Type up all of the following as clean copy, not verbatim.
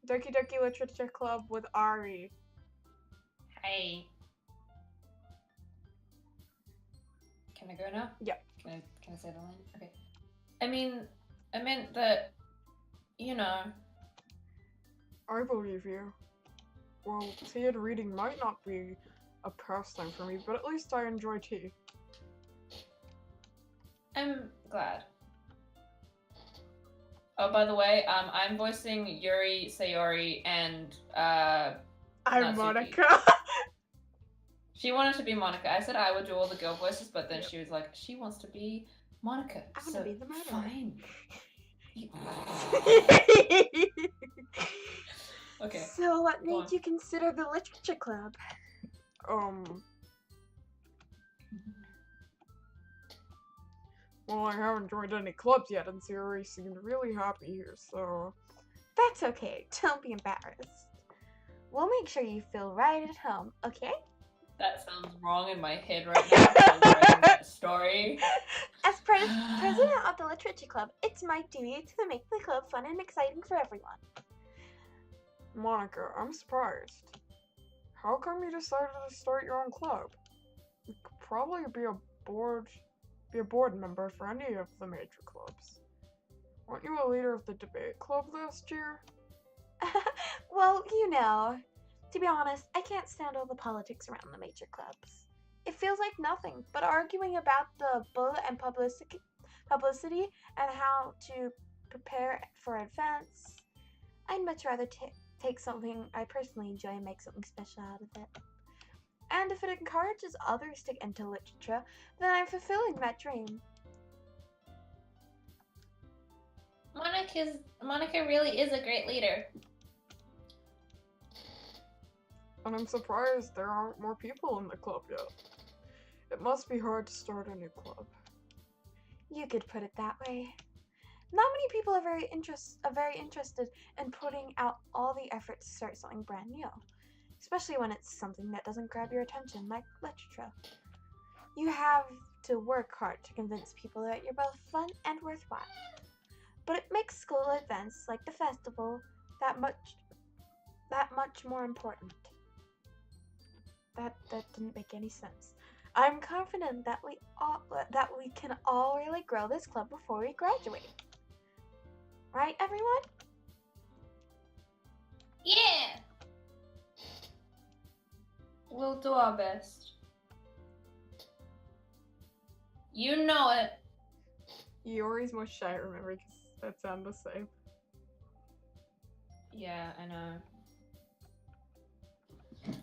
Doki Doki Literature Club with Ari. Hey. Can I go now? Yeah. Can I say the line? Okay. I meant that, you know. I believe you. Well, tea and reading might not be a pastime for me, but at least I enjoy tea. I'm glad. Oh, by the way, I'm voicing Yuri, Sayori, and I'm Natsuki. Monica. She wanted to be Monica. I said I would do all the girl voices, but then she was like, she wants to be Monica. I want to be the murderer. Fine. Okay. So what made you consider the literature club? Well, I haven't joined any clubs yet, and Sayori seemed really happy here, so... That's okay. Don't be embarrassed. We'll make sure you feel right at home, okay? That sounds wrong in my head right now. I'm writing that story. As president of the literature club, it's my duty to make the club fun and exciting for everyone. Monica, I'm surprised. How come you decided to start your own club? You could probably be a board member for any of the major clubs. Weren't you a leader of the debate club last year? Well, you know, to be honest, I can't stand all the politics around the major clubs. It feels like nothing but arguing about the bullet and publicity and how to prepare for events. I'd much rather take something I personally enjoy and make something special out of it. And if it encourages others to get into literature, then I'm fulfilling that dream. Monica really is a great leader. And I'm surprised there aren't more people in the club yet. It must be hard to start a new club. You could put it that way. Not many people are very interested in putting out all the effort to start something brand new, especially when it's something that doesn't grab your attention, like literature. You have to work hard to convince people that you're both fun and worthwhile. But it makes school events like the festival that much more important. That didn't make any sense. I'm confident that we can all really grow this club before we graduate. Right, everyone? Yeah! We'll do our best. You know it. Yori's more shy, remember, because that sounds the same. Yeah, I know. There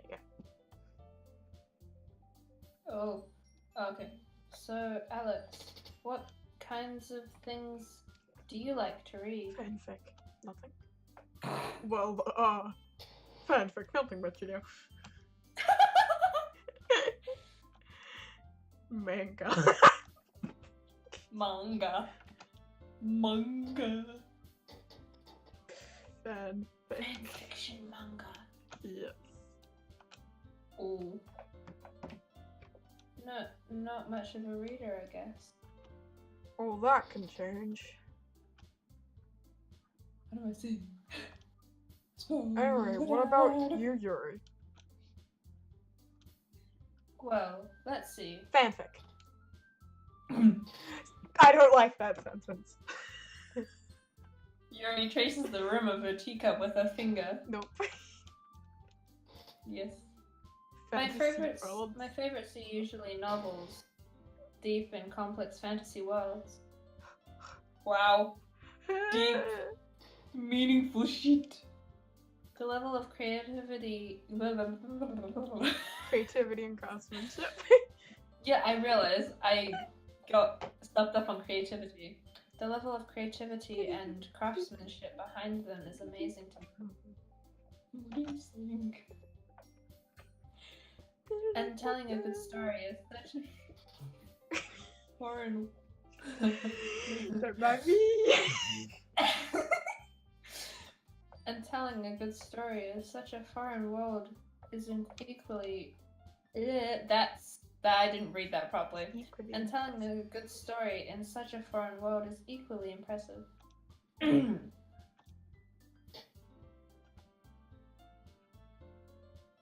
you go. Oh, okay. So, Alex, what kinds of things do you like to read? Fanfic. Nothing. Well, fanfic, nothing but, you know. Manga. Manga. Fanfic. Fanfiction manga. Yes. Ooh. Not much of a reader, I guess. Oh, that can change. What do I say? Anyway, what about you, Yuri? Well, let's see. Fanfic. I don't like that sentence. Yuri traces the rim of a teacup with a finger. Nope. Yes. Fantasy worlds. My favorites are usually novels. Deep and complex fantasy worlds. Wow. Deep. Meaningful shit. The level of creativity... Creativity and craftsmanship. Yeah, I realized I got stuffed up on creativity. The level of creativity and craftsmanship behind them is amazing to me. What do you think? And telling a good story is such a foreign... That might be. And telling a good story is such a foreign world isn't equally... That's That I didn't read that properly. Equally And telling a good story in such a foreign world is equally impressive.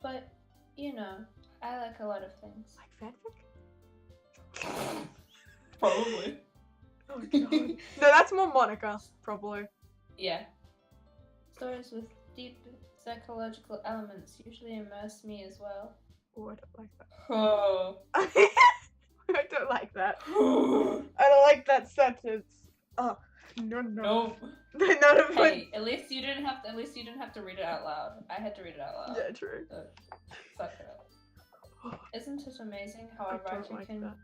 But, you know, I like a lot of things. like fanfic. Probably. Oh, God. No, that's more Monica, probably. Yeah. Stories with deep psychological elements usually immerse me as well. Oh, I don't like that. Oh. I don't like that. I don't like that sentence. Oh, no. No. None of Hey, at least you didn't have to read it out loud. I had to read it out loud. Yeah, true. So, suck it up. Isn't it amazing how I a don't writer like can that.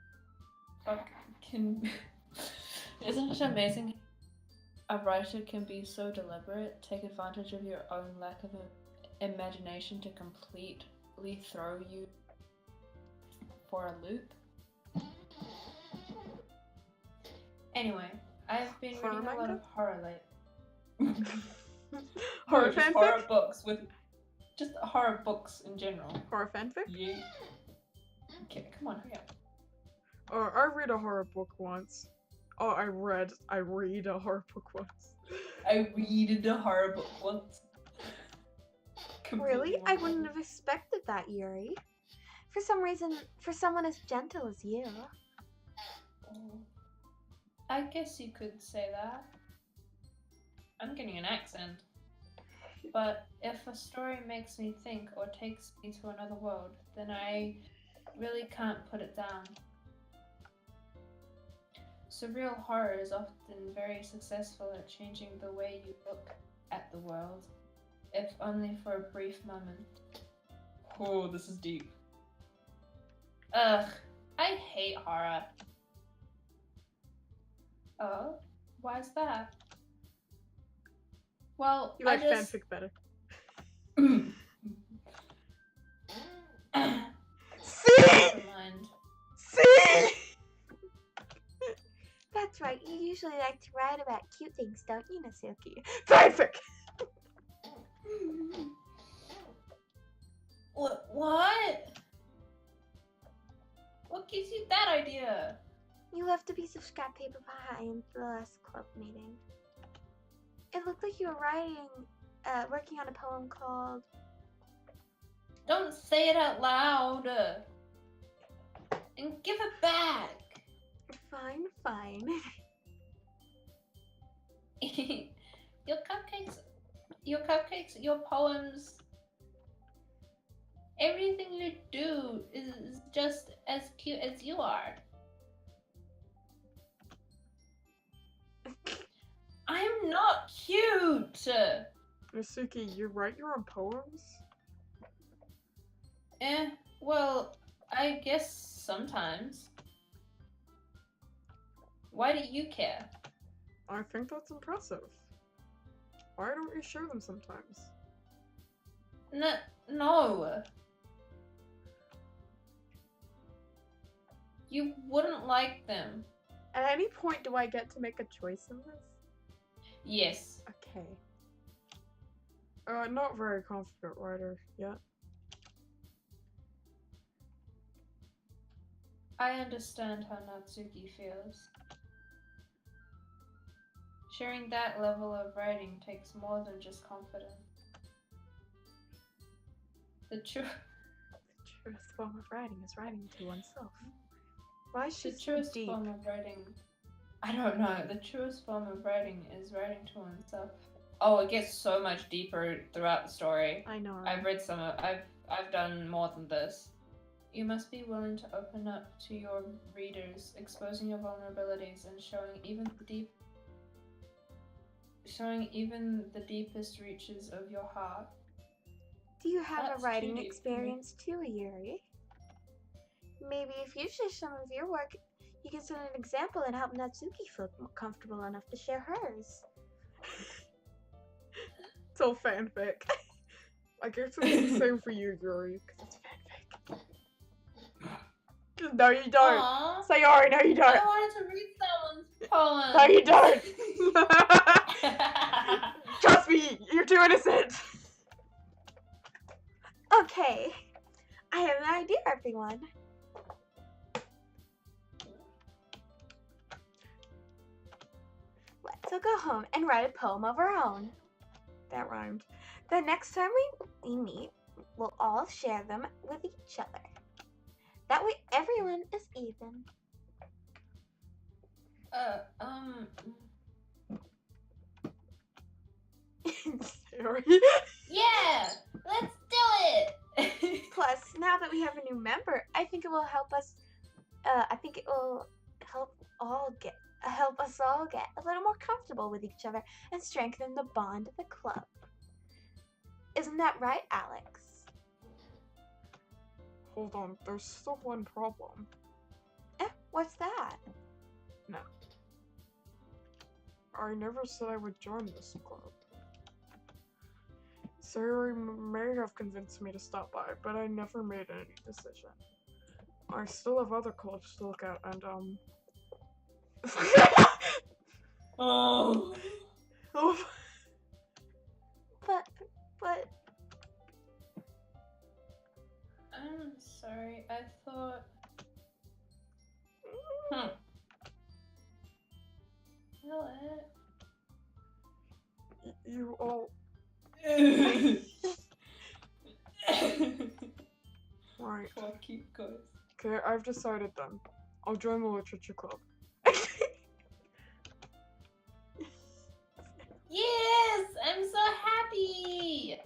Isn't it amazing a writer can be so deliberate, take advantage of your own lack of imagination to completely throw you for a loop? Anyway, I've been Horror reading a lot manga? of horror lately. Horror just fanfic? horror books with just horror books in general. Horror fanfic? Yeah. Okay, come on, hurry up. Oh, I read a horror book once. Oh, I read a horror book once. I read a horror book once. Really? I wouldn't have expected that, Yuri. For some reason, for someone as gentle as you. I guess you could say that. I'm getting an accent. But if a story makes me think or takes me to another world, then I really can't put it down. Surreal horror is often very successful at changing the way you look at the world, if only for a brief moment. Oh, this is deep. Ugh, I hate horror. Oh, why is that? Well, You like I just... fanfic better. Never mind. See? That's right, you usually like to write about cute things, don't you, Natsuki? Fanfic! What? What gives you that idea? You left a piece of scrap paper behind the last club meeting. It looked like you were working on a poem called... Don't say it out loud. And give it back. Fine. Your cupcakes, your poems, everything you do is just as cute as you are. I'm not cute! Natsuki, you write your own poems? Well, I guess sometimes. Why do you care? I think that's impressive. Why don't you share them sometimes? No. You wouldn't like them. At any point do I get to make a choice in this? Yes. Okay. Not very confident writer yet. I understand how Natsuki feels. Sharing that level of writing takes more than just confidence. The truest form of writing is writing to oneself. Why is she The so truest deep? form of writing... I don't know. The truest form of writing is writing to oneself. Oh, it gets so much deeper throughout the story. I know. Right? I've read some of... I've done more than this. You must be willing to open up to your readers, exposing your vulnerabilities and showing even the deepest reaches of your heart. Do you have That's a writing too deep for me. experience too, Yuri? Maybe if you share some of your work, you can set an example and help Natsuki feel comfortable enough to share hers. It's all fanfic. I guess it's the same for you, Yuri, because it's fanfic. No, you don't. Aww. Sayori, no, you don't. I wanted to read someone's poem. No, you don't. Trust me, you're too innocent. Okay, I have an idea, everyone. So go home and write a poem of our own. That rhymed. The next time we meet, we'll all share them with each other. That way everyone is even. Sorry. Yeah! Let's do it! Plus, now that we have a new member, I think it will help us. I think it will help us all get a little more comfortable with each other and strengthen the bond of the club. Isn't that right, Alex? Hold on, there's still one problem. What's that? I never said I would join this club. Sayori may have convinced me to stop by, but I never made any decision. I still have other clubs to look at, and Oh. Oh. But I'm sorry, I thought... Alex. You all... Right. Poor cute guys. Okay, I've decided then. I'll join the literature club. Yes! I'm so happy!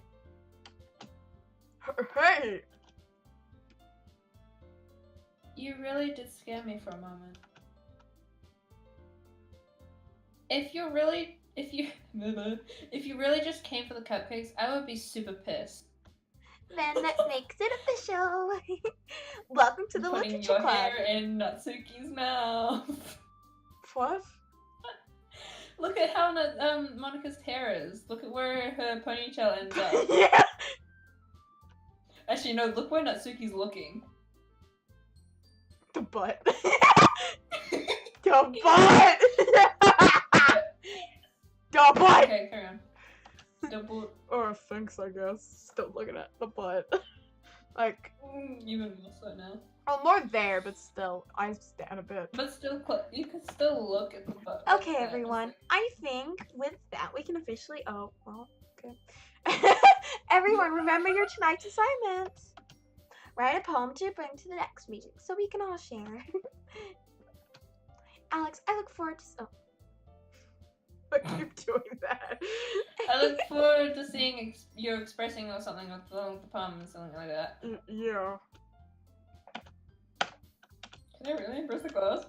Hey! You really did scare me for a moment. If you really just came for the cupcakes, I would be super pissed. then that makes it official. Welcome to the Putting literature your club. hair in Natsuki's mouth. What? Look at how Monica's hair is. Look at where her ponytail ends up. Yeah! Actually, no, look where Natsuki's looking. The butt. The butt! The butt! Okay, carry on. Double. Oh, thanks, I guess. Still looking at the butt. Like, Even more so now. well, more there, but still, I stand a bit. But still, you could still look at the butt. Okay, Yeah, everyone. just I think with that we can officially. Oh, well, okay. Everyone, remember your tonight's assignment. Write a poem to bring to the next meeting so we can all share. Alex, I look forward to. Oh. I keep doing that. I look forward to seeing you expressing or something with the poem or something like that. Yeah. Can I really impress the class?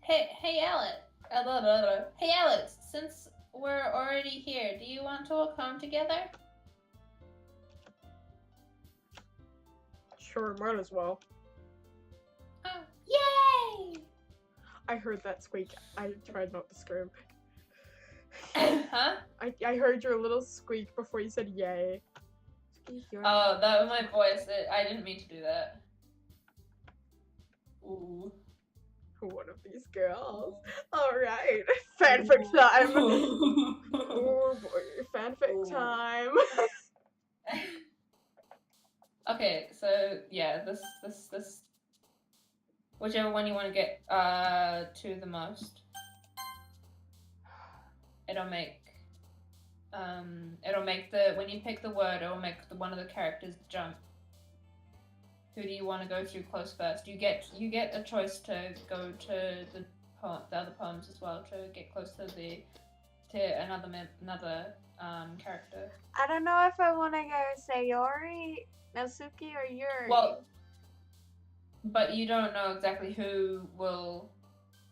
Hey Alex. Hey Alex, since we're already here, do you want to all come together? Sure, might as well. Oh, yay! I heard that squeak. I tried not to scream. Huh? I heard your little squeak before you said yay. Oh, that was my voice. I didn't mean to do that. Ooh. One of these girls. Alright. Fanfic time. Oh boy. Fanfic time. Okay, so yeah, this whichever one you want to get to the most. It'll make the when you pick the word, it'll make one of the characters jump. Who do you want to go through close first? You get a choice to go to the other poems as well to get close to another character. I don't know if I want to go Sayori, Natsuki, or Yuri. Well, but you don't know exactly who will.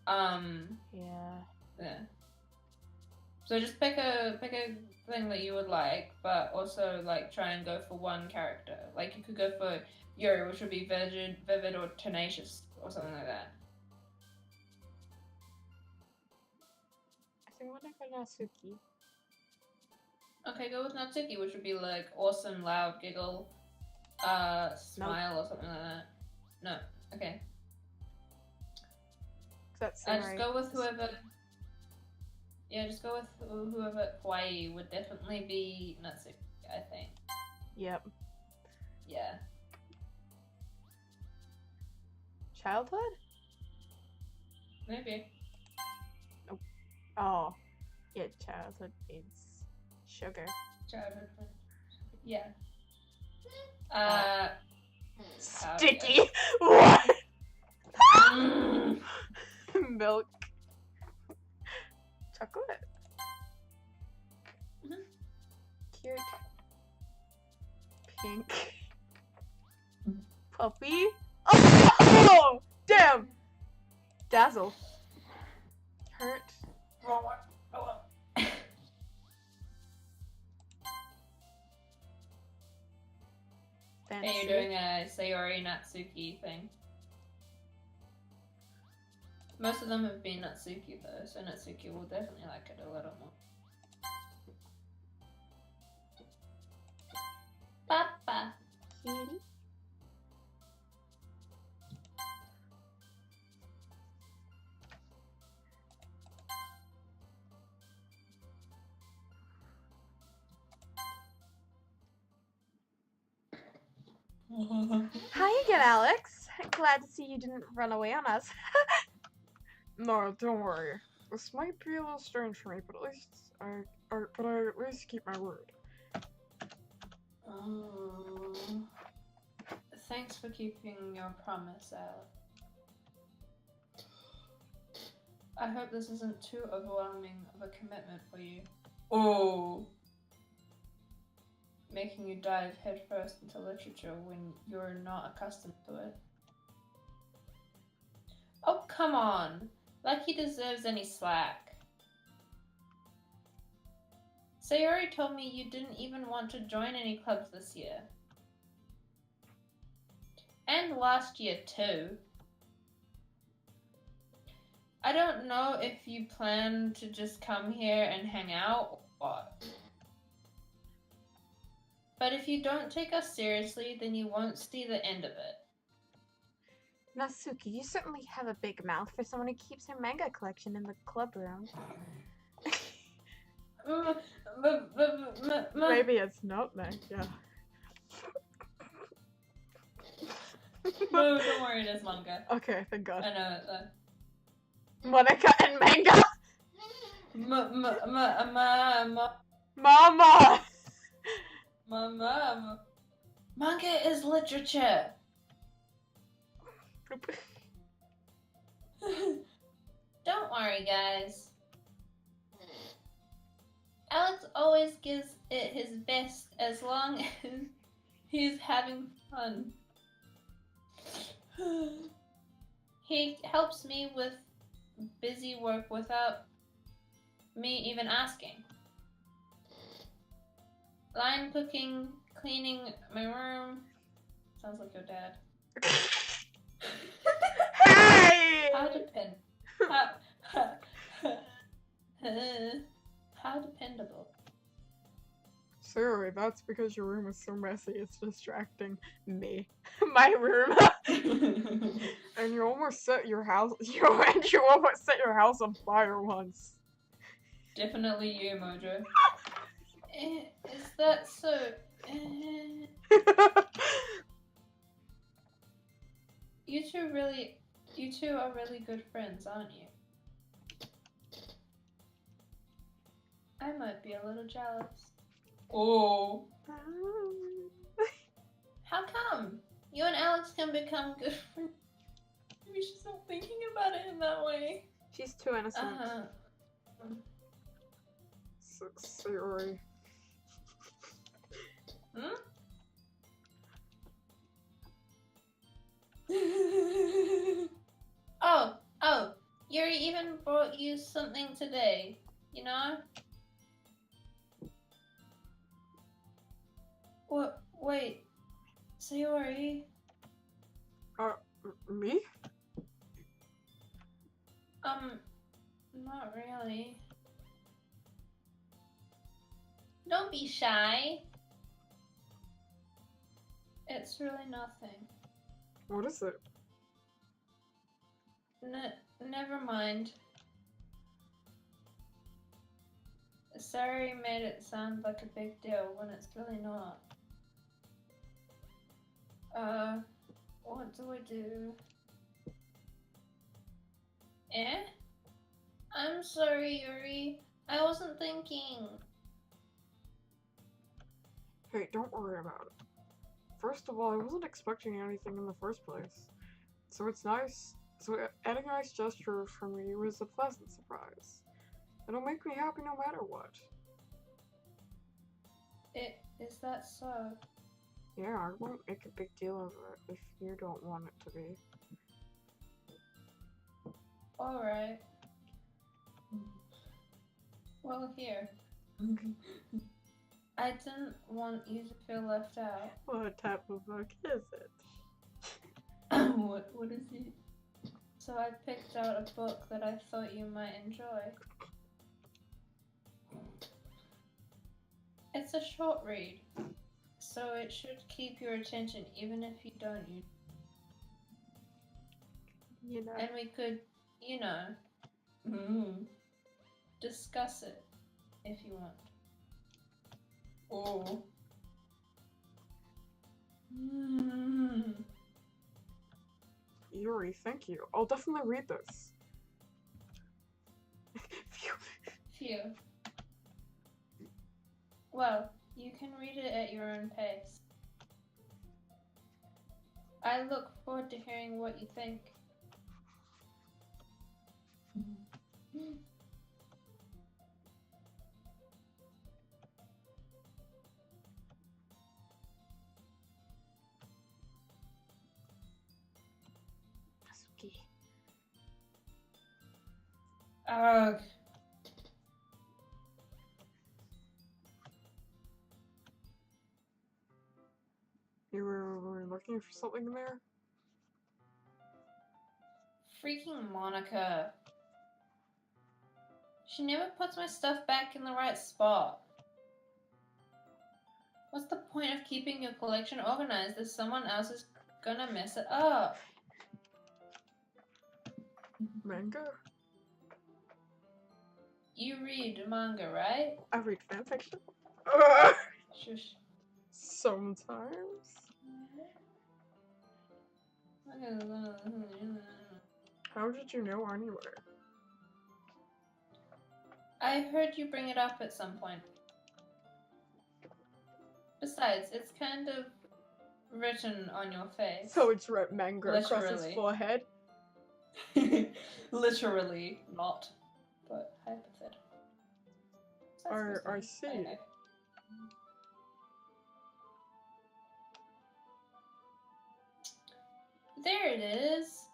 Yeah. So just pick a thing that you would like, but also like try and go for one character. Like you could go for Yuri, which would be vivid or tenacious or something like that. I think I want to go Natsuki. Okay, go with Natsuki, which would be like awesome, loud, giggle, smile or something like that. No, okay. That's Just go with whoever. Yeah, just go with whoever. Hawaii would definitely be Natsuki, I think. Yep. Yeah. Childhood? Maybe. Oh, your childhood needs sugar. Childhood friend. Yeah. Sticky. What? Mm. Milk. Chocolate. Mhm. Cute. Pink. Puppy. Oh, damn. Dazzle. Hurt. Wrong one. Oh well. Fancy. And you're doing a Sayori Natsuki thing. Most of them have been Natsuki though, so Natsuki will definitely like it a little more. Papa. Kitty. Hi again, Alex. Glad to see you didn't run away on us. No, don't worry. This might be a little strange for me, but at least I at least keep my word. Thanks for keeping your promise, Alex. I hope this isn't too overwhelming of a commitment for you. Oh. Making you dive headfirst into literature when you're not accustomed to it. Oh, come on. Like he deserves any slack. Sayori told me you didn't even want to join any clubs this year. And last year too. I don't know if you plan to just come here and hang out or what. But if you don't take us seriously, then you won't see the end of it. Natsuki, you certainly have a big mouth for someone who keeps her manga collection in the club room. Maybe it's nutmeg, yeah. No, don't worry, it is manga. Okay, thank God. I know. Monica and manga! Mama! Mama! Manga is literature. Don't worry, guys. Alex always gives it his best as long as he's having fun. He helps me with busy work without me even asking. Line cooking, cleaning my room. Sounds like your dad. Hey! How dependable. Sorry, that's because your room is so messy, it's distracting me. My room. And you almost set your house you almost set your house on fire once. Definitely you, Mojo. Is that so? You two are really good friends, aren't you? I might be a little jealous. Oh. How come? You and Alex can become good friends. Maybe she's not thinking about it in that way. She's too innocent. Sorry. Oh, Yuri even brought you something today, you know? What? Wait, Sayori? Me? Not really. Don't be shy. It's really nothing. What is it? Never mind. Sorry made it sound like a big deal when it's really not. What do I do? I'm sorry, Yuri. I wasn't thinking. Hey, don't worry about it. First of all, I wasn't expecting anything in the first place. So it's nice. So adding a nice gesture from you is a pleasant surprise. It'll make me happy no matter what. Is that so? Yeah, I won't make a big deal of it if you don't want it to be. Alright. Well, here. I didn't want you to feel left out. What type of book is it? What is it? So I picked out a book that I thought you might enjoy. It's a short read, so it should keep your attention even if you don't. You know. And we could, discuss it if you want. Oh. Yuri, thank you. I'll definitely read this. Phew. Well, you can read it at your own pace. I look forward to hearing what you think. NATSUKI. Ugh. You were looking for something there? Freaking Monica. She never puts my stuff back in the right spot. What's the point of keeping your collection organized if someone else is gonna mess it up? Manga? You read manga, right? I read fanfiction. Shush. Sometimes. How did you know anyway? I heard you bring it up at some point. Besides, it's kind of written on your face. So it's read manga across his Literally. forehead? Literally not, but hypothetical. I see. Okay. There it is.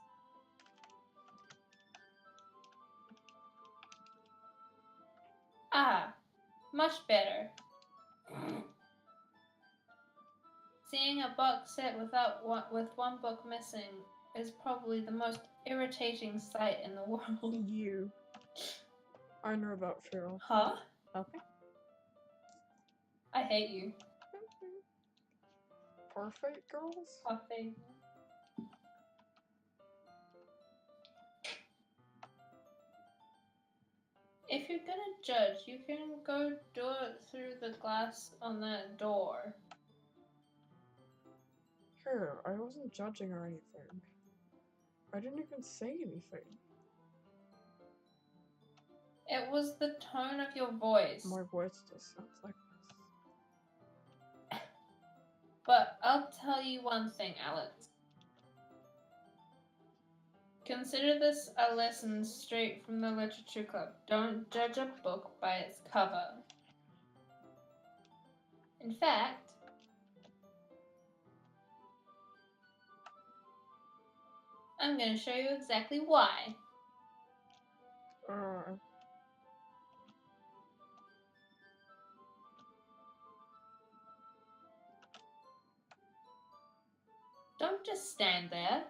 Ah, much better. Seeing a box set with one book missing is probably the most irritating sight in the world. You. I know that feel. Huh? Nothing? I hate you. Perfect girls? Puffy. If you're gonna judge, you can go do it through the glass on that door. Here, I wasn't judging or anything. I didn't even say anything. It was the tone of your voice. My voice just sounds like this. But I'll tell you one thing, Alex. Consider this a lesson straight from the Literature Club. Don't judge a book by its cover. In fact, I'm going to show you exactly why. Don't just stand there.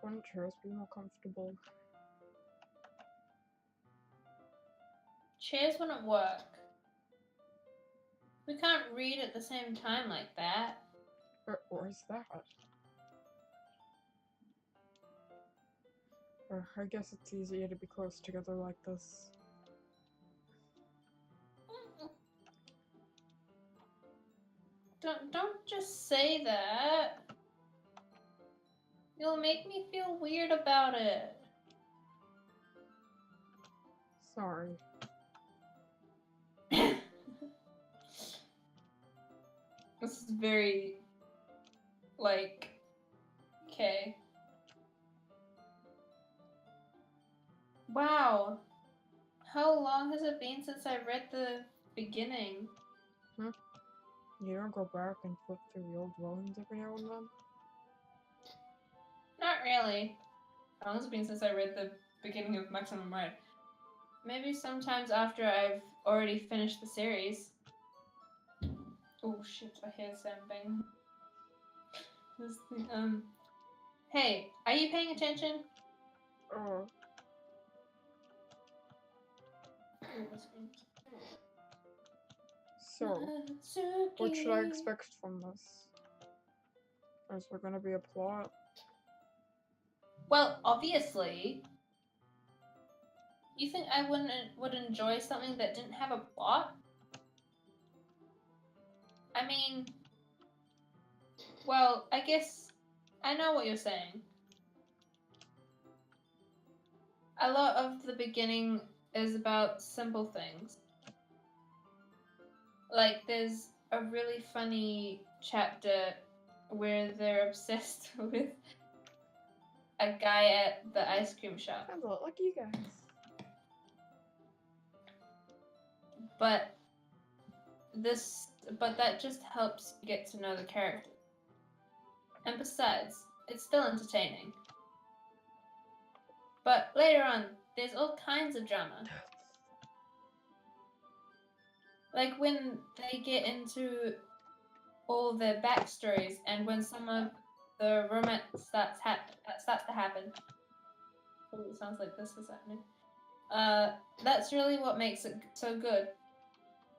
Wouldn't chairs be more comfortable? Chairs wouldn't work. We can't read at the same time like that. Where's that? I guess it's easier to be close together like this. Don't just say that. You'll make me feel weird about it. Sorry. This is very, like, okay. Wow. How long has it been since I read the beginning? You don't go back and flip through the old dwellings every now and then? Not really. How long has it been since I read the beginning of Maximum Ride? Maybe sometimes after I've already finished the series. Oh shit, I hear something. This thing, hey, are you paying attention? Oh. So, what should I expect from this? Is there gonna be a plot? Well, obviously. You think I would enjoy something that didn't have a plot? I mean, well, I guess I know what you're saying. A lot of the beginning is about simple things. Like, there's a really funny chapter where they're obsessed with a guy at the ice cream shop. Sounds a lot like you guys. But that just helps you get to know the character. And besides, it's still entertaining. But later on, there's all kinds of drama. Like when they get into all their backstories and when some of the romance starts to happen. Oh, it sounds like this is happening. That's really what makes it so good.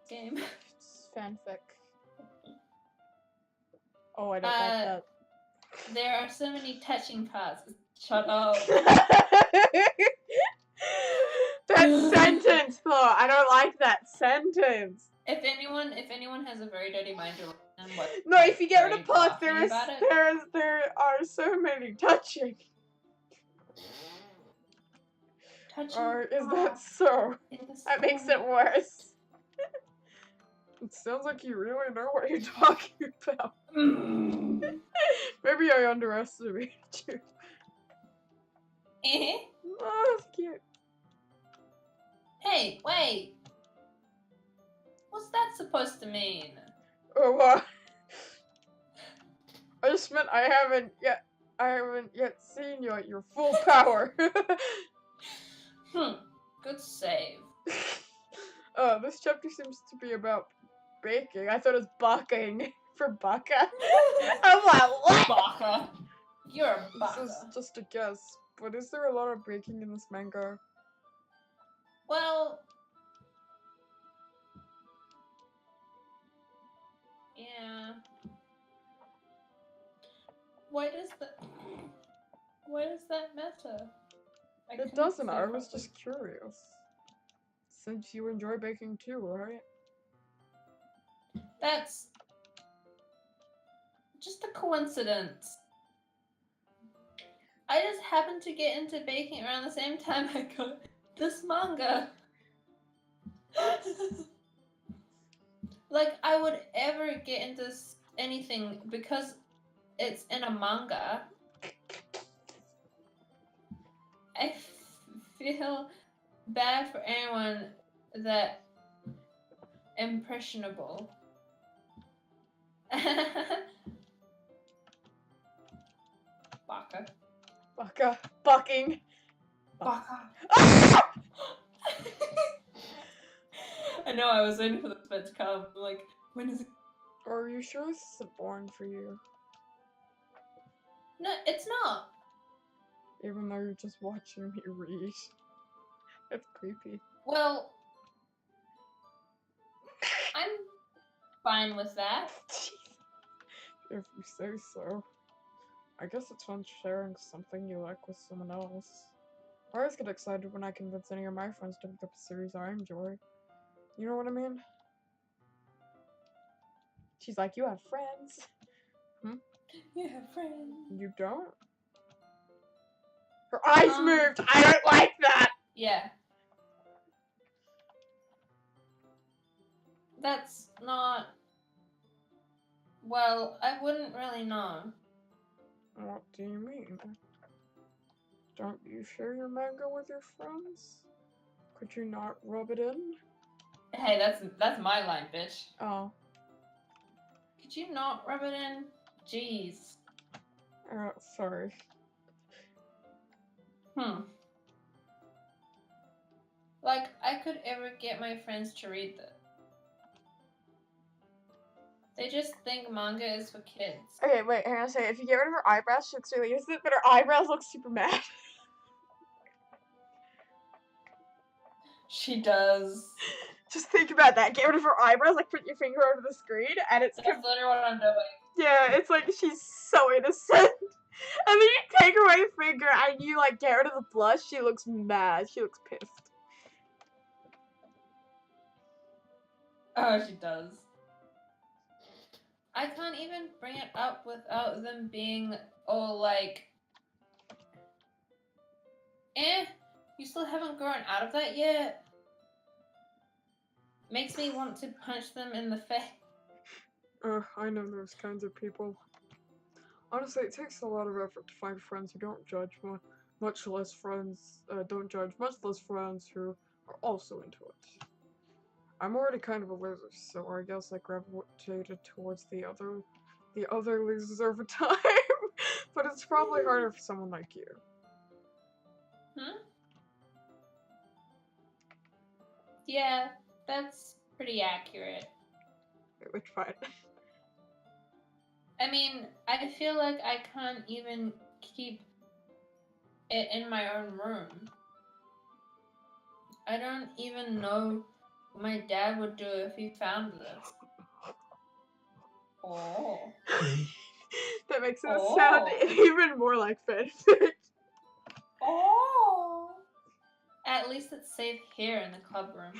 Game. It's fanfic. Oh, I don't like that. There are so many touching parts. Shut up. That sentence, though. I don't like that sentence. If anyone has a very dirty mind, no, if you get rid of parts, there are so many touching. Or is that so? That makes it worse. It sounds like you really know what you're talking about. Maybe I underestimated you. Oh, that's cute. Hey, wait! What's that supposed to mean? Oh, what? I just meant I haven't yet seen you at your full power. Good save. This chapter seems to be about baking. I thought it was baking for baka. I'm like, what? Baka. You're a baka. This is just a guess, but is there a lot of baking in this manga? Well, yeah. Why does that matter? It doesn't. I was just curious. Since you enjoy baking too, right? That's just a coincidence. I just happened to get into baking around the same time I got this manga. Like, I would ever get into anything because it's in a manga. I feel bad for anyone that impressionable. Baka. Baka. Bucking. Baka. I know, I was waiting for the bit to come. Like, when is it? Are you sure this isn't boring for you? No, it's not. Even though you're just watching me read. That's creepy. Well, I'm fine with that. If you say so. I guess it's fun sharing something you like with someone else. I always get excited when I convince any of my friends to pick up a series I enjoy. You know what I mean? She's like, you have friends. You have friends. You don't? Her eyes moved. I don't like that. Yeah. That's not... Well, I wouldn't really know. What do you mean? Don't you share your manga with your friends? Could you not rub it in? Hey, that's my line, bitch. Oh. Could you not rub it in? Jeez. Sorry. Like, I could ever get my friends to read this. They just think manga is for kids. Okay, wait, hang on a second. If you get rid of her eyebrows, she looks really innocent, but her eyebrows look super mad. She does. Just think about that. Get rid of her eyebrows, like put your finger over the screen, and it's... That's literally what I'm doing. Yeah, it's like she's so innocent. And then you take away a finger and you like get rid of the blush, she looks mad. She looks pissed. Oh, she does. I can't even bring it up without them being all like, you still haven't grown out of that yet? Makes me want to punch them in the face. I know those kinds of people. Honestly, it takes a lot of effort to find friends who don't judge, much less friends who are also into it. I'm already kind of a loser, so I guess I gravitated towards the other losers over time. But it's probably harder for someone like you. Yeah, that's pretty accurate. Which part? I mean, I feel like I can't even keep it in my own room. I don't even know what my dad would do if he found this. Oh. That makes it sound even more like fanfic. Oh. At least it's safe here in the club room.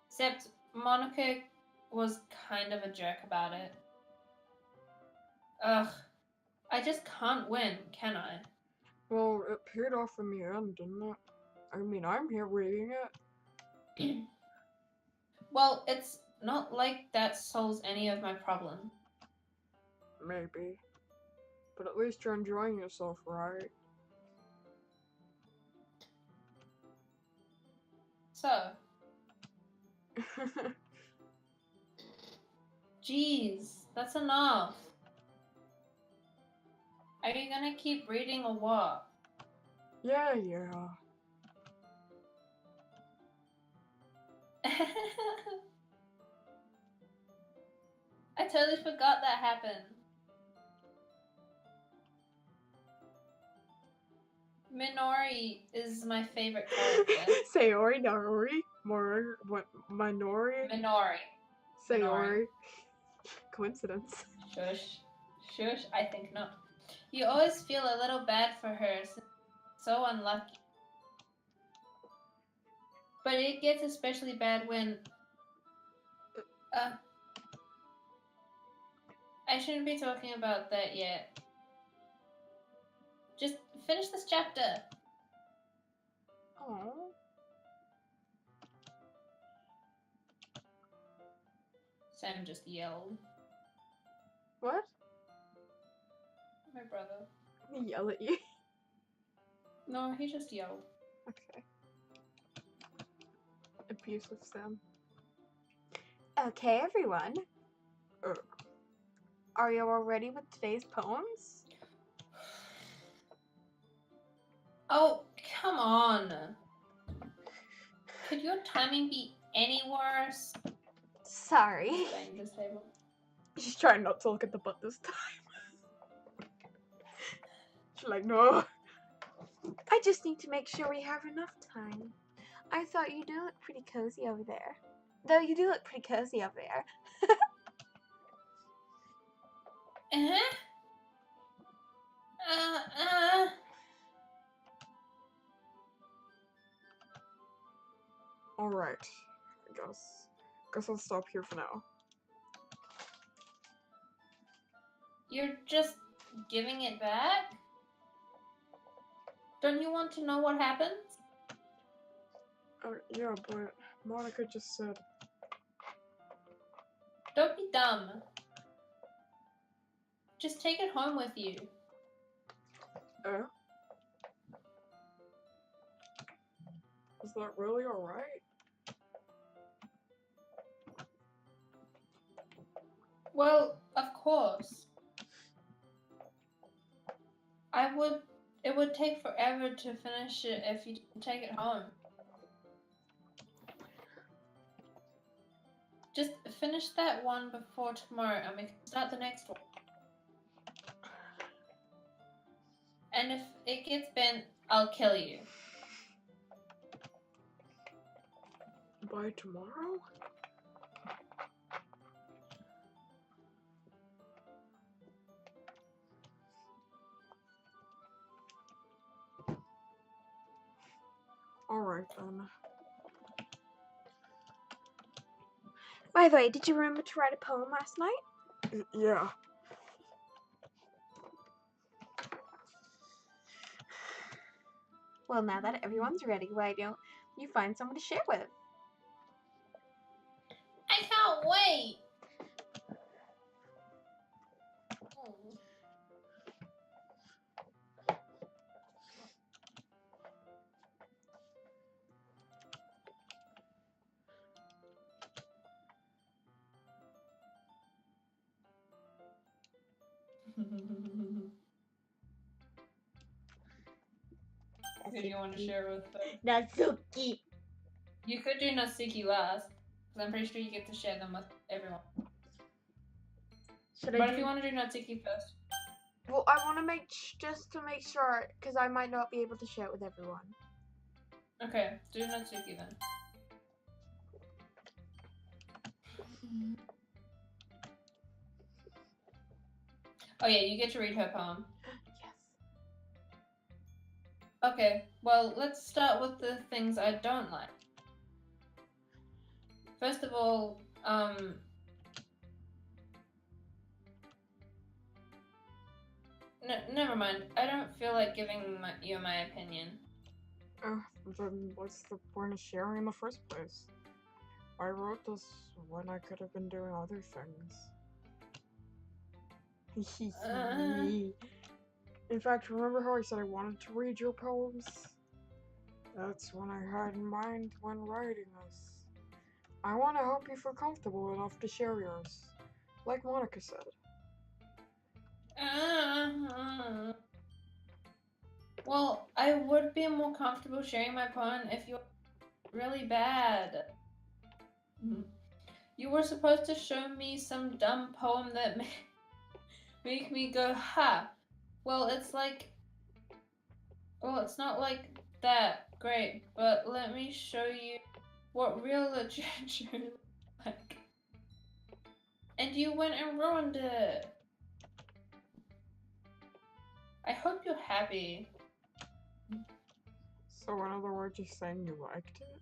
Except Monica was kind of a jerk about it. Ugh. I just can't win, can I? Well, it paid off in the end, didn't it? I mean, I'm here reading it. Well, it's not like that solves any of my problem. Maybe. But at least you're enjoying yourself, right? So. Jeez, that's enough. Are you gonna keep reading or what? Yeah. I totally forgot that happened. Minori is my favorite character. Sayori, Narori, Minori? Minori. Sayori. Coincidence. Shush, I think not. You always feel a little bad for her, so unlucky. But it gets especially bad when... I shouldn't be talking about that yet. Just finish this chapter. Aww. Sam just yelled. What? My brother. He yell at you? No, he just yelled. Okay. Abusive Sam. Okay, everyone. Are you all ready with today's poems? Oh, come on. Could your timing be any worse? Sorry. Bang this table. She's trying not to look at the butt this time. She's like, no. I just need to make sure we have enough time. I thought you do look pretty cozy over there. Though you do look pretty cozy over there. Alright, I guess. Guess I'll stop here for now. You're just giving it back? Don't you want to know what happens? Yeah, but Monica just said. Don't be dumb. Just take it home with you. Is that really alright? Well, of course. It would take forever to finish it if you didn't take it home. Just finish that one before tomorrow and we can start the next one. And if it gets bent, I'll kill you. By tomorrow? Alright then. By the way, did you remember to write a poem last night? Yeah. Well, now that everyone's ready, why don't you find someone to share with? I can't wait! Who do you want to share with? Natsuki. You could do Natsuki last, because I'm pretty sure you get to share them with everyone. Should But if you want to do Natsuki first. Well, I want to just to make sure, because I might not be able to share it with everyone. Okay, do Natsuki then. Oh yeah, you get to read her poem. Yes. Okay, well, let's start with the things I don't like. First of all, never mind. I don't feel like giving you my opinion. Then what's the point of sharing in the first place? I wrote this when I could have been doing other things. In fact, remember how I said I wanted to read your poems? That's what I had in mind when writing this. I want to help you feel comfortable enough to share yours, like Monica said. Well, I would be more comfortable sharing my poem if you're really bad. You were supposed to show me some dumb poem that make me go, ha. Well, it's not like that great, but let me show you what real literature is like. And you went and ruined it. I hope you're happy. So in other words, you're saying you liked it?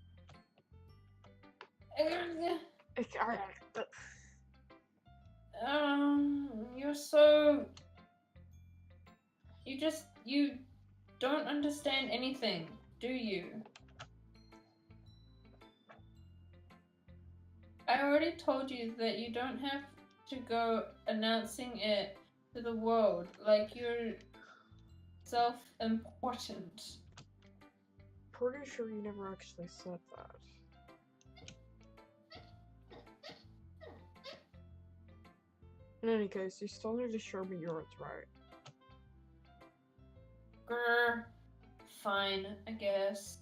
You're so... You don't understand anything, do you? I already told you that you don't have to go announcing it to the world like you're self-important. Pretty sure you never actually said that. In any case, you still need to show me yours, right? Grr. Fine, I guess.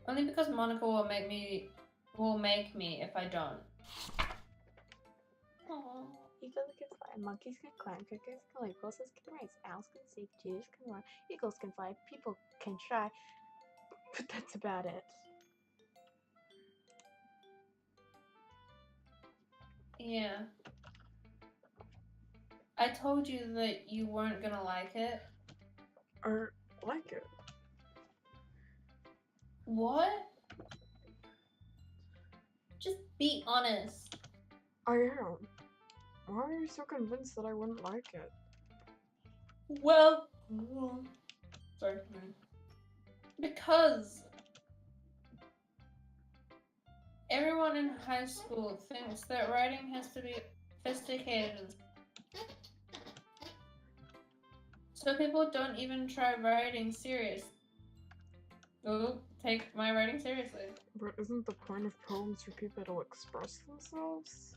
Only because Monica will make me if I don't. Aww. Eagles can fly, monkeys can climb, crickets can leap, horses can race, owls can seek, cheetahs can run, eagles can fly, people can try, but that's about it. Yeah. I told you that you weren't gonna like it. Or like it. What? Just be honest. I am. Why are you so convinced that I wouldn't like it? Well, sorry. Because everyone in high school thinks that writing has to be sophisticated. So people don't even try writing serious. Oh, take my writing seriously. But isn't the point of poems for people to express themselves?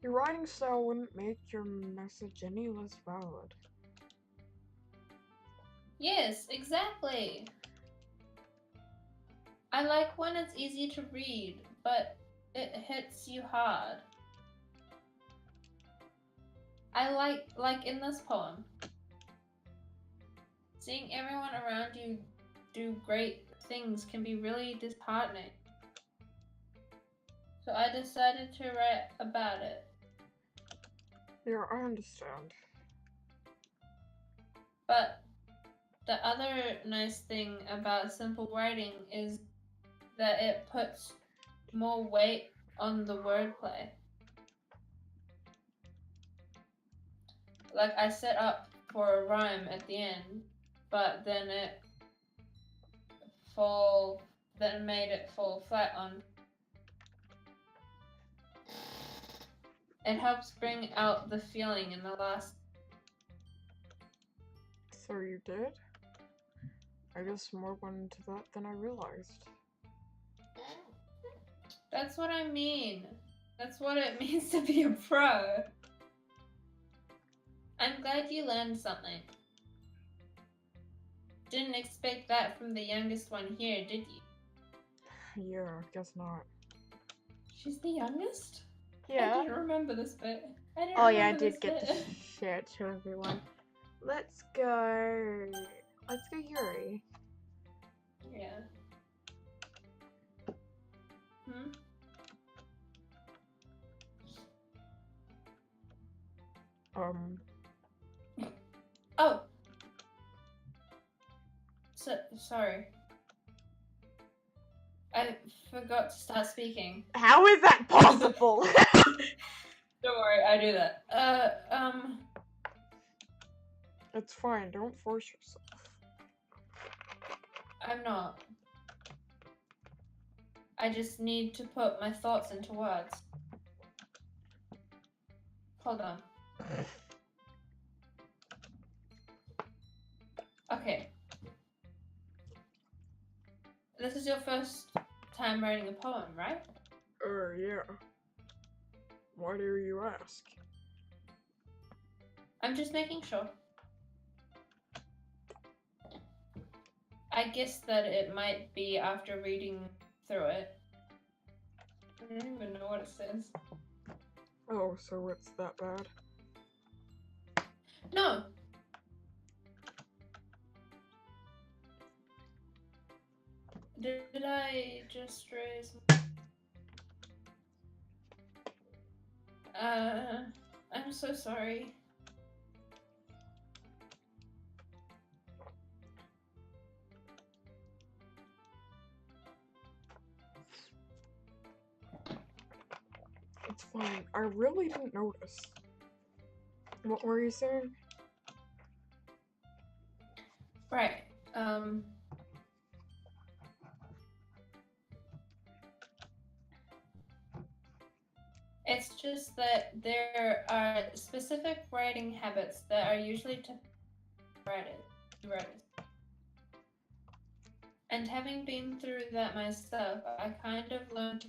Your writing style wouldn't make your message any less valid. Yes, exactly. I like when it's easy to read, but it hits you hard. I like in this poem, seeing everyone around you do great things can be really disheartening. So I decided to write about it. Yeah, I understand. But the other nice thing about simple writing is that it puts more weight on the wordplay. Like I set up for a rhyme at the end, but then made it fall flat on. It helps bring out the feeling in the last. So you did? I guess more went into that than I realized. That's what I mean. That's what it means to be a pro. I'm glad you learned something. Didn't expect that from the youngest one here, did you? Yeah, guess not. She's the youngest? I Yeah. didn't remember this bit. Oh yeah, I did get to share it to everyone. Let's go Yuri. Yeah. Hmm? Oh! Sorry. I forgot to start speaking. How is that possible? Don't worry, I do that. It's fine, don't force yourself. I'm not. I just need to put my thoughts into words. Hold on. Okay. This is your first time writing a poem, right? Yeah. Why do you ask? I'm just making sure. I guess that it might be after reading through it. I don't even know what it says. Oh, so it's that bad? No! Did I just raise... I'm so sorry. It's fine. I really didn't notice. What were you saying? Right. It's just that there are specific writing habits that are usually to writers. And having been through that myself, I kind of learned.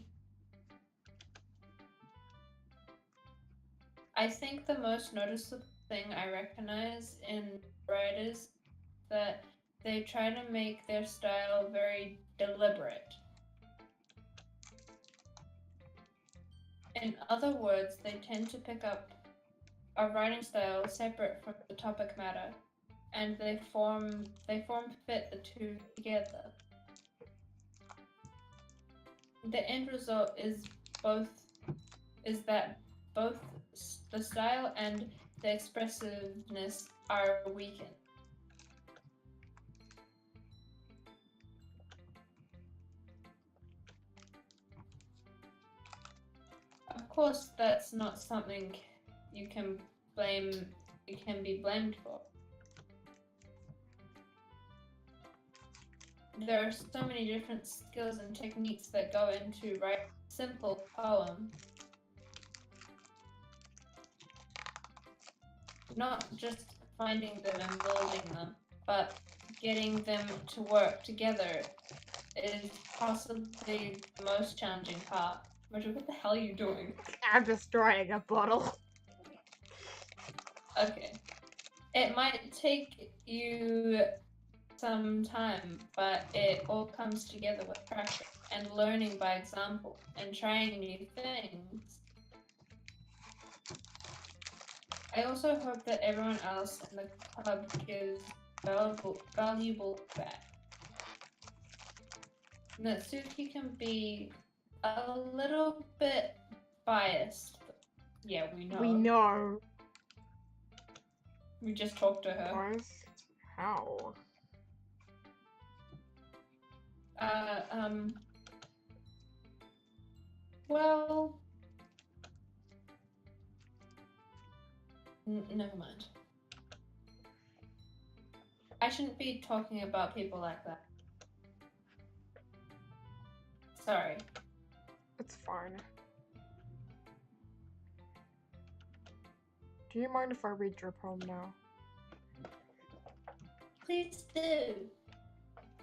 I think the most noticeable thing I recognize in writers that they try to make their style very deliberate. In other words, they tend to pick up a writing style separate from the topic matter, and they form fit the two together. The end result is that both the style and the expressiveness are weakened. Of course, that's not something you can be blamed for. There are so many different skills and techniques that go into writing a simple poem. Not just finding them and building them, but getting them to work together is possibly the most challenging part. Roger, what the hell are you doing? I'm destroying a bottle. Okay. It might take you some time, but it all comes together with practice and learning by example and trying new things. I also hope that everyone else in the club gives valuable feedback. Natsuki can be a little bit biased. Yeah, we know. We know. We just talked to her. Biased? How? Well, never mind. I shouldn't be talking about people like that. Sorry. It's fine. Do you mind if I read your poem now? Please do.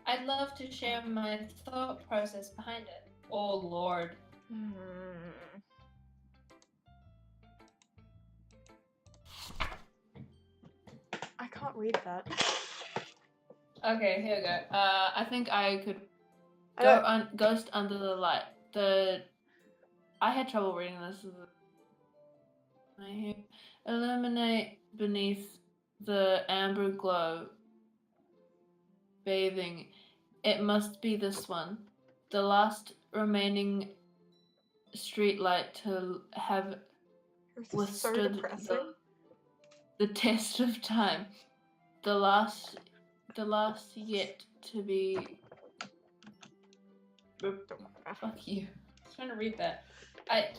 I'd love to share my thought process behind it. Oh, Lord. I can't read that. Okay, here we go. I think I could go on Ghost Under the Light. I had trouble reading this. Illuminate beneath the amber glow, bathing. It must be this one, the last remaining streetlight to have withstood the test of time. The last yet to be. Fuck you. I was trying to read that.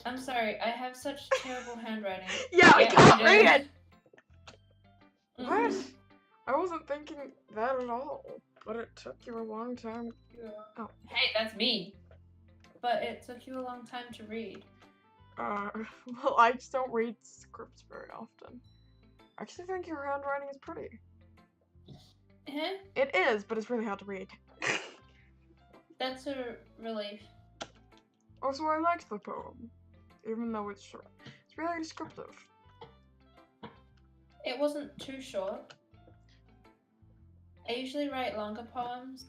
I'm sorry. I have such terrible handwriting. Yeah, I can't read it. Mhm. What? I wasn't thinking that at all. But it took you a long time. Oh. Hey, that's me. But it took you a long time to read. Well, I just don't read scripts very often. I actually think your handwriting is pretty. Huh? It is, but it's really hard to read. That's a relief. Also, I liked the poem, even though it's short. It's really descriptive. It wasn't too short. I usually write longer poems.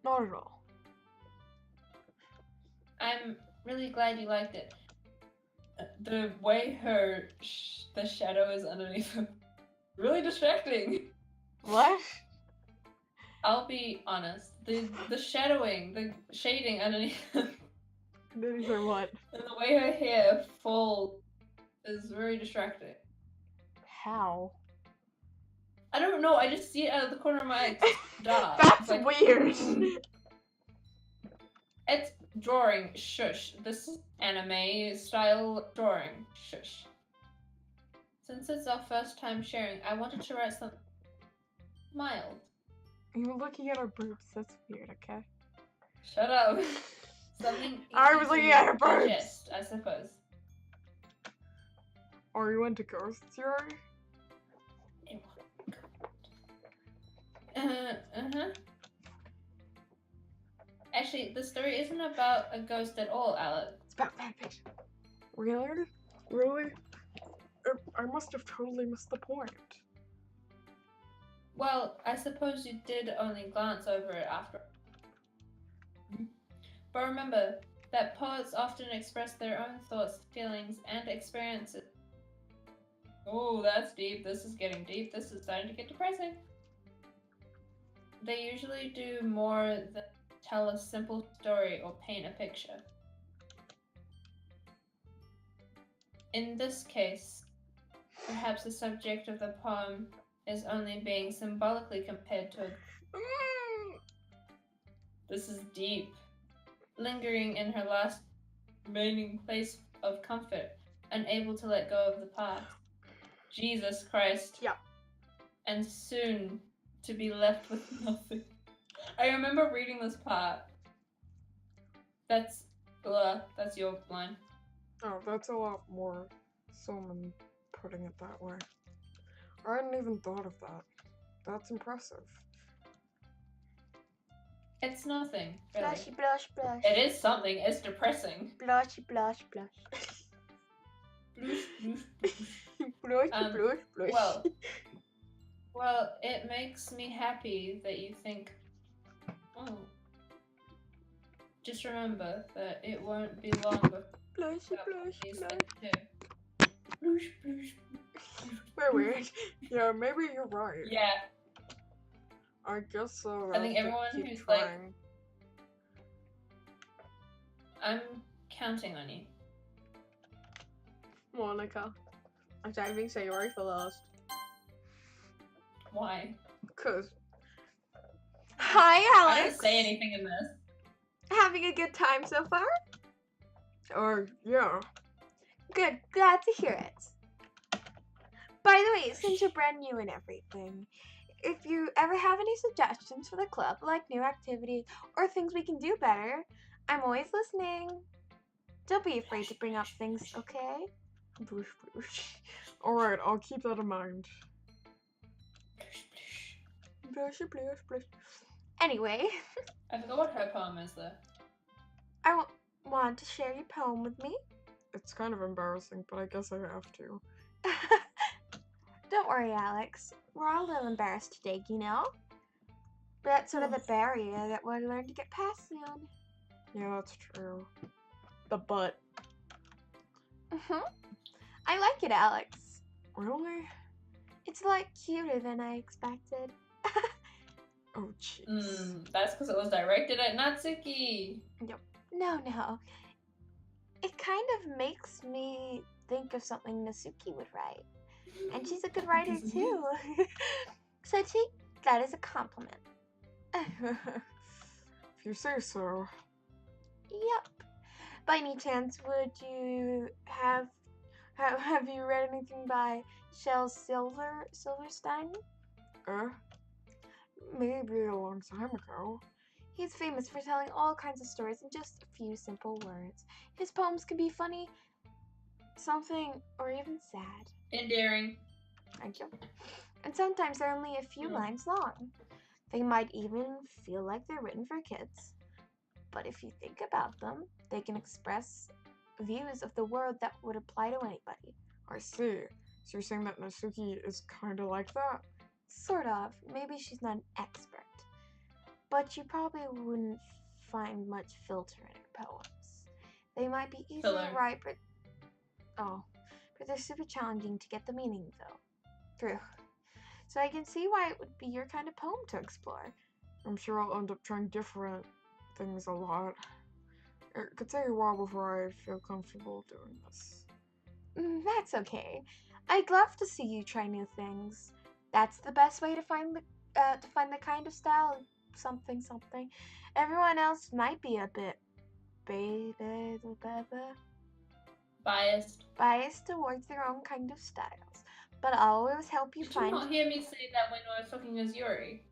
Not at all. I'm really glad you liked it. The way the shadow is underneath her, really distracting. What? I'll be honest. The shadowing, the shading underneath her, Did you say what? and the way her hair falls is very distracting. How? I don't know. I just see it out of the corner of my eye. It's dark. That's It's like, weird. It's drawing. Shush. This is anime style drawing. Shush. Since it's our first time sharing, I wanted to write something mild. You're looking at her boobs. That's weird, okay? Shut up. Something I easy was to looking at her boobs. digest, I suppose. Are you into ghosts, Yuri? Uh-huh. Actually, the story isn't about a ghost at all, Alec. It's about fanfiction. Really? Really? I must have totally missed the point. Well, I suppose you did only glance over it after. But remember that poets often express their own thoughts, feelings, and experiences. Oh, that's deep. This is getting deep. This is starting to get depressing. They usually do more than tell a simple story or paint a picture. In this case, perhaps the subject of the poem is only being symbolically compared to This is deep. Lingering in her last remaining place of comfort and able to let go of the past. Jesus Christ. Yep. And soon to be left with nothing. I remember reading this part. That's your line. Oh, that's a lot more someone putting it that way. I hadn't even thought of that. That's impressive. It's nothing, really. Blushy, blush, blush. It is something. It's depressing. Blushy, blush, blush. Bloosh, bloosh, bloosh. Blushy, blush, blush. Well, it makes me happy that you think, oh, just remember that it won't be long before Blushy, blush, these blush. things too. Bloosh, bloosh, bloosh. Wait. Yeah, maybe you're right. Yeah, I guess so. I think have to everyone keep who's like- trying. I'm counting on you. Monica, I'm typing sorry for lost. Why? 'Cause Hi, I Alex. didn't say anything in this. Having a good time so far? yeah. Good, glad to hear it. By the way, since you're brand new and everything, if you ever have any suggestions for the club, like new activities or things we can do better, I'm always listening. Don't be afraid to bring up things, okay? Blush, blush. Alright, I'll keep that in mind. Blushy, blush, blush. Anyway, I forgot what her poem is though. I want to share your poem with me. It's kind of embarrassing, but I guess I have to. Don't worry, Alex. We're all a little embarrassed today, you know? But that's sort of the barrier that we'll learn to get past soon. Yeah, that's true. The butt. I like it, Alex. Really? It's a lot cuter than I expected. Oh, jeez. That's because it was directed at Natsuki. No. It kind of makes me think of something Natsuki would write. And she's a good writer too. So I take that as a compliment. If you say so. Yep. By any chance, would you have you read anything by Shel Silverstein? Maybe a long time ago. He's famous for telling all kinds of stories in just a few simple words. His poems can be funny, something, or even sad. Endearing. Thank you. And sometimes they're only a few lines long. They might even feel like they're written for kids. But if you think about them, they can express views of the world that would apply to anybody. I see. So you're saying that Natsuki is kinda like that? Sort of. Maybe she's not an expert. But you probably wouldn't find much filter in her poems. They might be easy to write, but they're super challenging to get the meaning through. So I can see why it would be your kind of poem to explore. I'm sure I'll end up trying different things a lot. It could take a while before I feel comfortable doing this. That's okay. I'd love to see you try new things. That's the best way to find the kind of style, something. Everyone else might be a bit biased towards their own kind of styles, but I'll always help you Did find. you not hear me say that when I was talking as Yuri?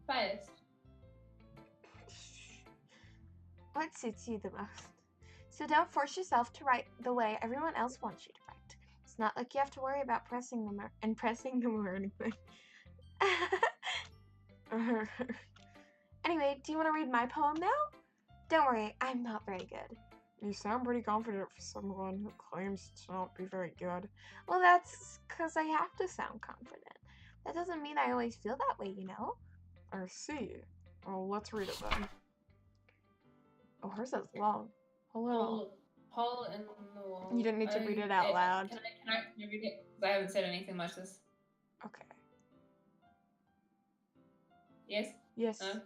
Biased. What suits you the most. So don't force yourself to write the way everyone else wants you to write. It's not like you have to worry about pressing them or anything. Anyway, do you want to read my poem now? Don't worry, I'm not very good. You sound pretty confident for someone who claims to not be very good. Well, that's because I have to sound confident. That doesn't mean I always feel that way, you know? I see. Well, let's read it then. Oh, hers is long. Hello. Hole in the wall. You didn't need to read it out loud. Can I read it? Because I haven't said anything much this. Okay. Yes? Yes. No?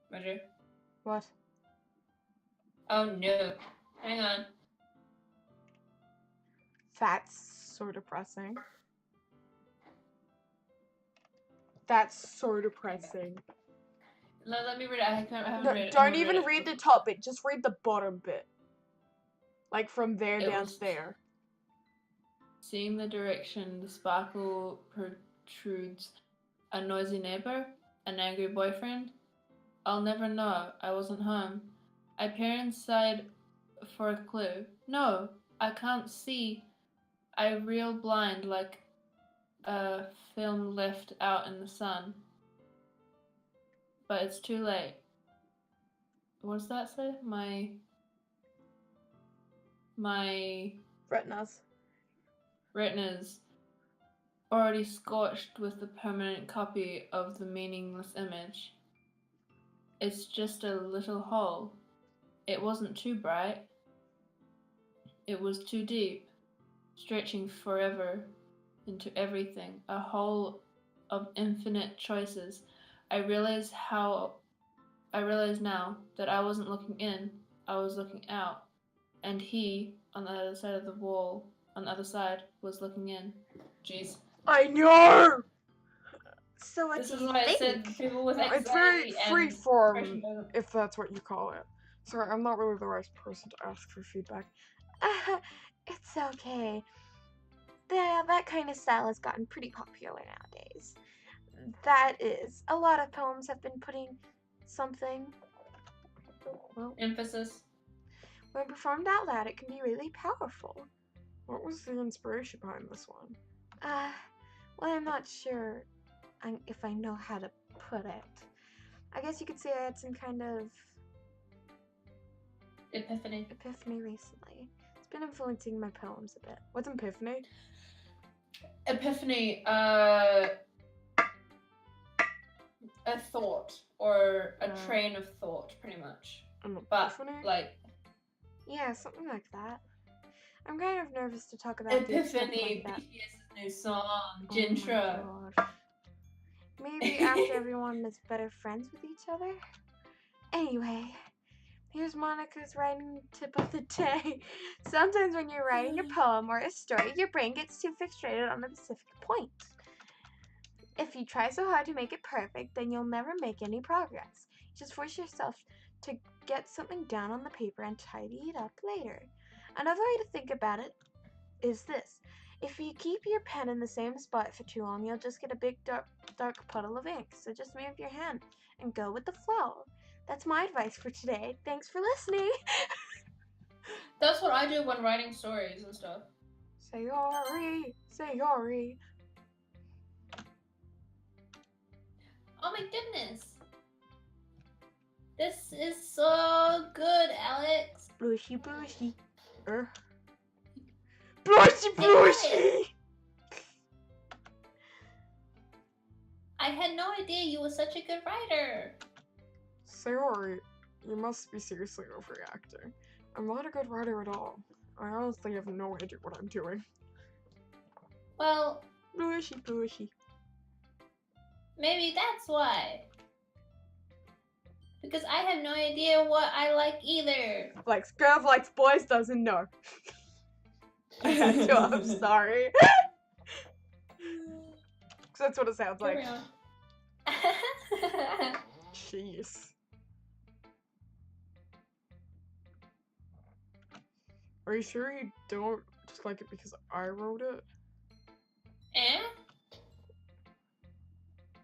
Roger? What? Oh no. Hang on. That's so depressing. That's so depressing. let me read it. I haven't No, read it. I don't haven't even read read it. the top bit. Just read the bottom bit. Like from there It down was- to there. Seeing the direction the sparkle protrudes, a noisy neighbor, an angry boyfriend. I'll never know. I wasn't home. I peer inside for a clue. No, I can't see. I reel blind like a film left out in the sun. But it's too late. What does that say? My retinas already scorched with the permanent copy of the meaningless image. It's just a little hole. It wasn't too bright. It was too deep, stretching forever into everything, a hole of infinite choices. I realize now that I wasn't looking in, I was looking out, and he, on the other side of the wall, on the other side, was looking in. Jeez. I know! So what This do is you why I think? said people with Well, it's very anxiety and freeform, depression don't- if that's what you call it. Sorry, I'm not really the right person to ask for feedback. It's okay. That kind of style has gotten pretty popular nowadays. That is, a lot of poems have been putting something. Well, emphasis. when performed out loud, it can be really powerful. What was the inspiration behind this one? Well, I'm not sure if I know how to put it. I guess you could say I had some kind of Epiphany. epiphany recently. It's been influencing my poems a bit. What's epiphany? Epiphany, a thought or a train of thought, pretty much. An But epiphany? like Yeah, something like that. I'm kind of nervous to talk about deep stuff Epiphany, like that. BTS's new song, Oh my Jintra. gosh. Maybe after everyone is better friends with each other? Anyway, here's Monica's writing tip of the day. Sometimes when you're writing a poem or a story, your brain gets too fixated on a specific point. If you try so hard to make it perfect, then you'll never make any progress. Just force yourself to get something down on the paper and tidy it up later. Another way to think about it is this. If you keep your pen in the same spot for too long, you'll just get a big dark puddle of ink. So just move your hand and go with the flow. That's my advice for today. Thanks for listening. That's what I do when writing stories and stuff. Sayori, Sayori. Oh my goodness. This is so good, Alex. Blushy, blushy. Blushy, Hey, blushy! I had no idea you were such a good writer. Sayori, you must be seriously overreacting. I'm not a good writer at all. I honestly have no idea what I'm doing. Well, Blushy, blushy. maybe that's why. Because I have no idea what I like either. Likes girls, likes boys, doesn't know. I had to, I'm sorry. Because that's what it sounds like. Carry on. Jeez. Are you sure you don't just like it because I wrote it? Eh?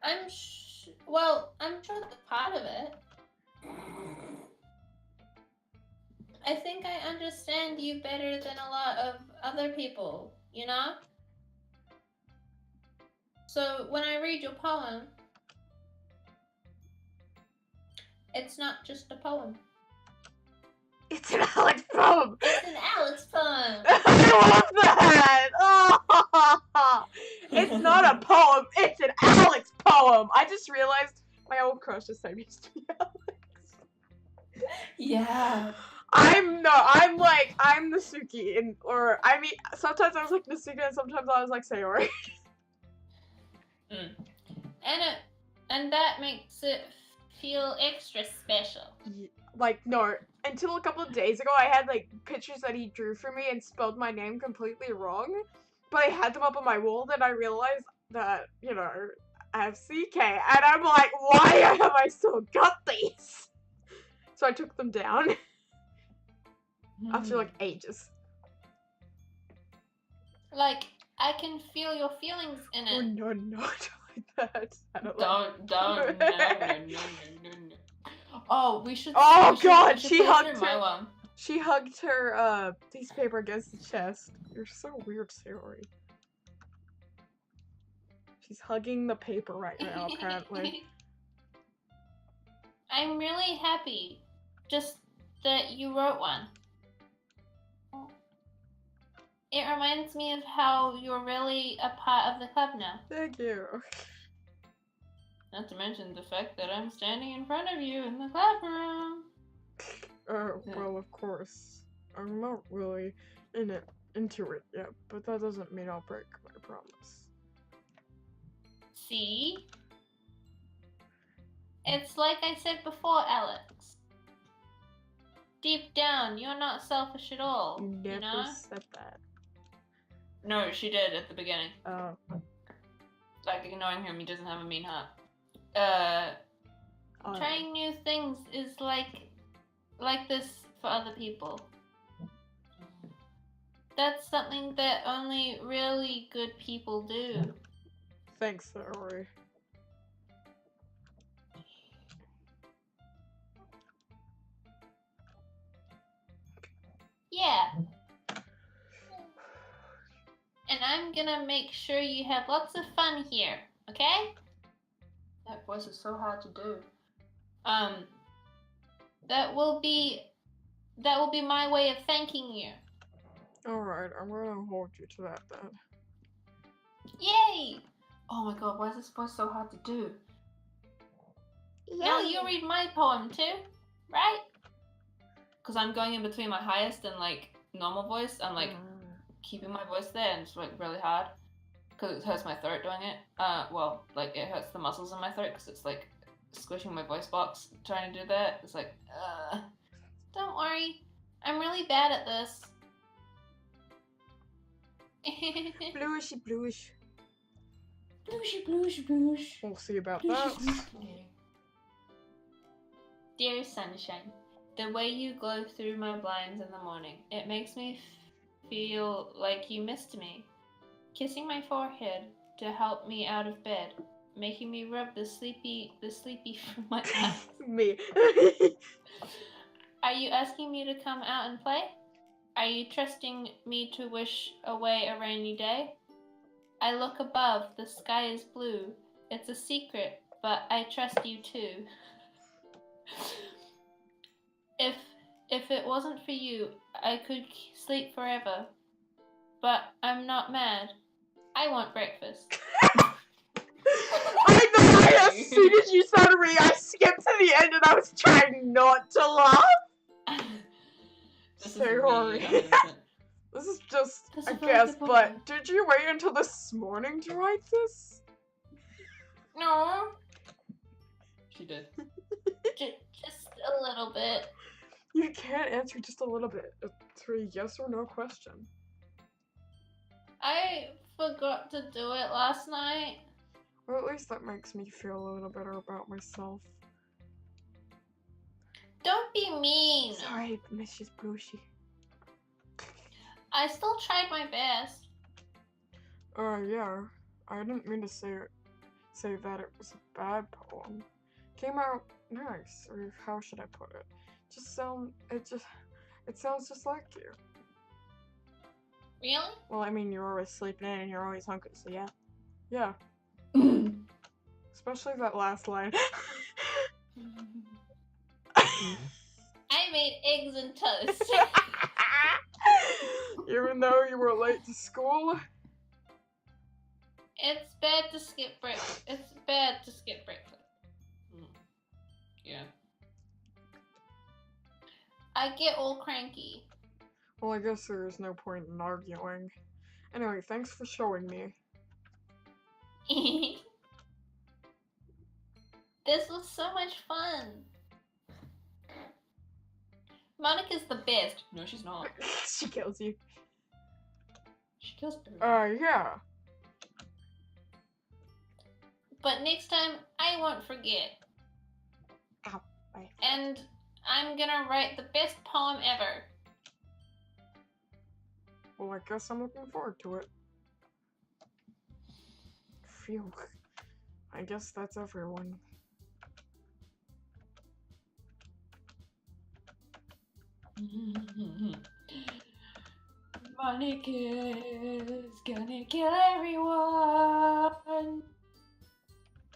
I'm sure that's part of it. I think I understand you better than a lot of other people, you know? So when I read your poem, it's not just a poem. It's an Alex poem. It's an Alex poem. I love that! Oh, it's not a poem, it's an Alex poem! I just realized my old crush is saying used to be Alex. Yeah. I'm NATSUKI, sometimes I was like NATSUKI and sometimes I was like Sayori. And that makes it feel extra special. Like, no, until a couple of days ago I had like pictures that he drew for me and spelled my name completely wrong, but I had them up on my wall, then I realized that, you know, FCK, and I'm like, why have I still got these? So I took them down after like ages. Like, I can feel your feelings in Oh it. no, not like that. I don't Don't, no. Oh, we should. Oh we should, God, we should she play hugged through my her. one. She hugged her piece of paper against the chest. You're so weird, Sayori. She's hugging the paper right now, apparently. I'm really happy, just that you wrote one. It reminds me of how you're really a part of the club now. Thank you. Not to mention the fact that I'm standing in front of you in the club room. Well, of course. I'm not really into it yet, but that doesn't mean I'll break my promise. See? It's like I said before, Alex. Deep down, you're not selfish at all, Never you know? said that. No, she did at the beginning. Oh. Like, ignoring him, he doesn't have a mean heart. Oh. Trying new things is like this for other people. That's something that only really good people do. Thanks, Sayori. Yeah. And I'm gonna make sure you have lots of fun here, okay? That voice is so hard to do. That will be my way of thanking you. Alright, I'm gonna hold you to that then. Yay! Oh my god, why is this voice so hard to do? Yay. Now you read my poem too, right? Because I'm going in between my highest and like normal voice. I'm like keeping my voice there, and it's like really hard because it hurts my throat doing it. Well, like it hurts the muscles in my throat because it's like squishing my voice box trying to do that. It's like, don't worry, I'm really bad at this. Bluishy, bluish. Blush. We'll see about that. Dear sunshine, the way you glow through my blinds in the morning, it makes me feel like you missed me. Kissing my forehead to help me out of bed, making me rub the sleepy from my eyes. Me. Are you asking me to come out and play? Are you trusting me to wish away a rainy day? I look above, the sky is blue. It's a secret, but I trust you too. If it wasn't for you, I could sleep forever. But I'm not mad. I want breakfast. I know, as soon as you started reading, I skipped to the end and I was trying not to laugh. Sorry. This is just a guess, but did you wait until this morning to write this? No. She did. Just a little bit. You can't answer just a little bit. It's a yes or no question. I forgot to do it last night. Well, at least that makes me feel a little better about myself. Don't be mean. Sorry, Mrs. Brushy. I still tried my best. Yeah. I didn't mean to say that it was a bad poem. Came out nice, or how should I put it? It sounds just like you. Really? Well, I mean, you're always sleeping in and you're always hungry, so yeah. Yeah. Especially that last line. I made eggs and toast. Even though you were late to school? It's bad to skip breakfast. Yeah. I get all cranky. Well, I guess there is no point in arguing. Anyway, thanks for showing me. This was so much fun. Monica's the best. No, she's not. She kills you. She kills everyone. Yeah. but next time I won't forget. Ow. Bye. And I'm gonna write the best poem ever. Well, I guess I'm looking forward to it. Phew. I guess that's everyone. Monica is gonna kill everyone.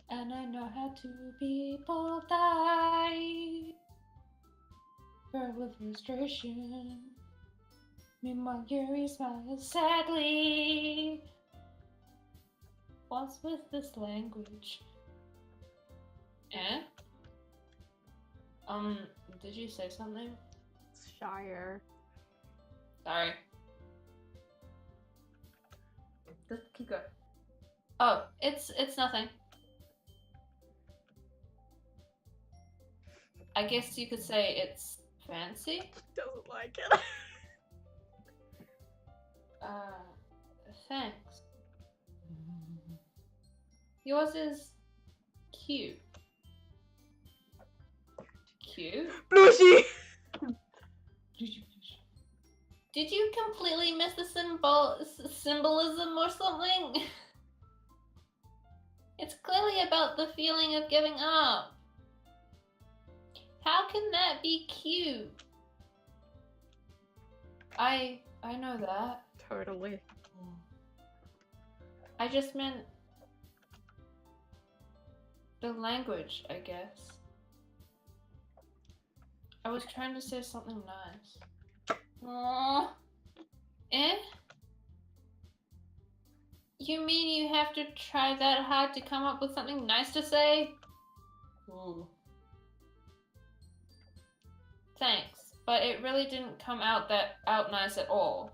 And I know how two people die. Filled with frustration. Meanwhile, Yuri smiles sadly. What's with this language? Eh? Did you say something? Shire. Sorry. Just keep going. Oh, it's nothing. I guess you could say it's fancy. Doesn't like it. Thanks. Yours is cute. Cute? Blushy! Did you completely miss the symbolism or something? It's clearly about the feeling of giving up. How can that be cute? I know that. Totally. I just meant the language, I guess. I was trying to say something nice. Aww. Eh? You mean you have to try that hard to come up with something nice to say? Ooh. Thanks, but it really didn't come out nice at all.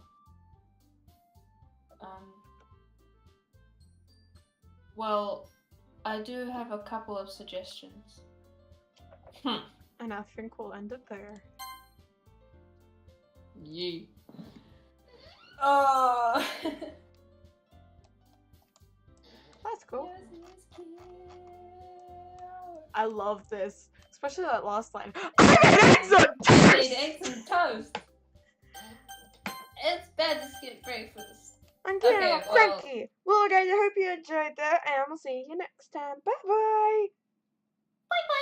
Well, I do have a couple of suggestions. And I think we'll end it there. Yee. Oh. That's cool. I love this. Especially that last line. I made eggs and toast. It's bad to skip breakfast. I'm Okay, getting cranky. Well, guys, I hope you enjoyed that, and we'll see you next time. Bye bye. Bye bye.